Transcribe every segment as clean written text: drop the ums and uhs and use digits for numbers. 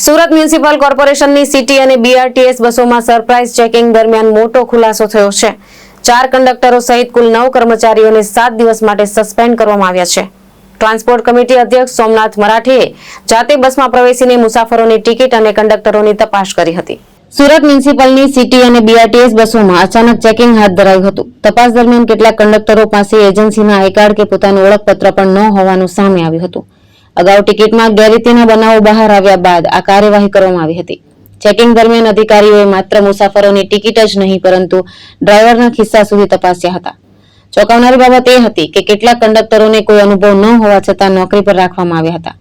Surat municipal કોર્પોરેશનની city અને BRTS બસોમાં સરપ્રાઇઝ ચેકિંગ દરમિયાન મોટો ખુલાસો થયો છે। 4 કંડક્ટરો સહિત કુલ 9 કર્મચારીઓને 7 દિવસ માટે સસ્પેન્ડ કરવામાં આવ્યા છે। ટ્રાન્સપોર્ટ કમિટી અધ્યક્ષ સોમનાથ મરાઠીએ જાતે બસમાં પ્રવેશીને મુસાફરોની ટિકિટ અને કંડક્ટરોની તપાસ કરી હતી। સુરત મ્યુનિસિપલની સિટી અને બીઆરટીએસ બસોમાં અચાનક ચેકિંગ હાથ ધરાયું હતું। તપાસ દરમિયાન કેટલાક કંડક્ટરો પાસે એજન્સીના આઈ કાર્ડ કે પોતાનું ઓળખપત્ર પણ ન હોવાનું સામે આવ્યું હતું। અગાઉ ટિકિટમાં ગેરરીતિના બનાવો બહાર આવ્યા બાદ આ કાર્યવાહી કરવામાં આવી હતી। ચેકિંગ દરમિયાન અધિકારીઓએ માત્ર મુસાફરોની ટિકિટ જ નહીં પરંતુ ડ્રાઈવરના ખિસ્સા સુધી તપાસ્યા હતા। ચોંકાવનારી બાબત એ હતી કે કેટલાક કંડક્ટરોને કોઈ અનુભવ ન હોવા છતાં નોકરી પર રાખવામાં આવ્યા હતા।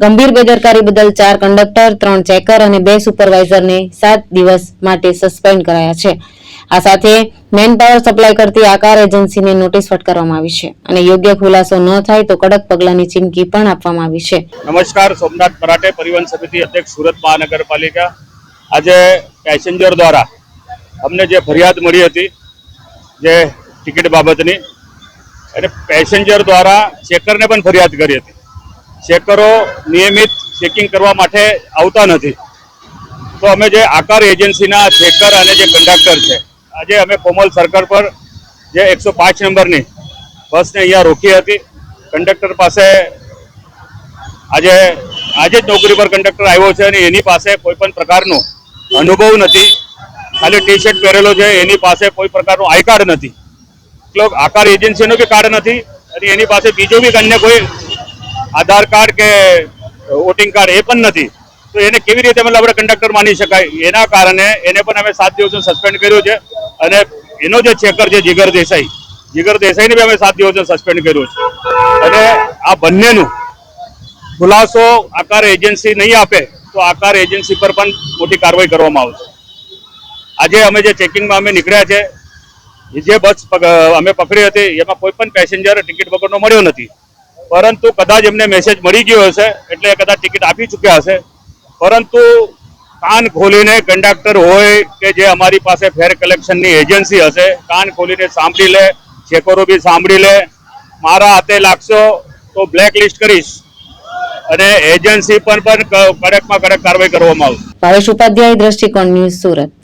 ગંભીર બેદરકારી બદલ 4 કંડક્ટર, 3 ચેકર અને 2 સુપરવાઇઝરને 7 દિવસ માટે સસ્પેન્ડ કરાયા છે। આ સાથે મેનપાવર સપ્લાય કરતી આકાર એજન્સીને નોટિસ ફટકારવામાં આવી છે અને યોગ્ય ખુલાસો ન થાય તો કડક પગલાંની ચીમકી પણ આપવામાં આવી છે। નમસ્કાર, સોમનાથ મરાઠે, પરિવહન સમિતિ અધ્યક્ષ, સુરત મહાનગરપાલિકા। આજે પેસેન્જર દ્વારા અમને જે ફરિયાદ મળી હતી જે ટિકિટ બાબતની, અને પેસેન્જર દ્વારા ચેકરને પણ ફરિયાદ કરી હતી। ચેકરો નિયમિત ચેકિંગ કરવા માટે આવતા નથી, તો અમે જે આકાર એજન્સીના ચેકર અને જે કંડક્ટર છે, આજે અમે કોમલ સર્કલ પર જે 105 નંબરની બસને અહીંયા રોકી હતી। કંડક્ટર પાસે આજે જ નોકરી પર કંડક્ટર આવ્યો છે અને એની પાસે કોઈ પણ પ્રકારનો અનુભવ નથી, ખાલી ટી શર્ટ પહેરેલો છે, એની પાસે કોઈ પ્રકારનું આઈ કાર્ડ નથી, એટલે આકાર એજન્સીનો બી કાર્ડ નથી અને એની પાસે બીજો બી અન્ય કોઈ આધાર કાર્ડ કે વોટિંગ કાર્ડ એ પણ નથી, તો એને કેવી રીતે મતલબ આપણે કંડક્ટર માની શકાય? એના કારણે એને પણ અમે 7 દિવસનું સસ્પેન્ડ કર્યું છે અને એનો જે ચેકર છે જીગર દેસાઈને બી અમે 7 દિવસનું સસ્પેન્ડ કર્યું છે। અને આ બંનેનું ખુલાસો આકાર એજન્સી નહીં આપે તો આકાર એજન્સી પર પણ મોટી કાર્યવાહી કરવામાં આવશે। આજે અમે જે ચેકિંગમાં અમે નીકળ્યા છે, જે બસ અમે પકડી હતી એમાં કોઈ પણ પેસેન્જર ટિકિટ વગરનો મળ્યો નથી, પરંતુ કદાચ એમને મેસેજ મળી ગયો હશે એટલે કદાચ ટિકિટ આપી ચૂક્યા હશે, પરંતુ કાન ખોલીને કંડક્ટર હોય કે જે અમારી પાસે ફેર કલેક્શનની એજન્સી હશે, કાન ખોલીને સાંભળી લે, ચેકરો બી સાંભળી લે। મારા હાથે લાગશો તો બ્લેક લિસ્ટ કરીશ અને એજન્સી પર પણ કડકમાં કડક કાર્યવાહી કરવામાં આવશે। ભાવેશ ઉપાધ્યાય, દ્રષ્ટિકોણ ન્યૂઝ, સુરત।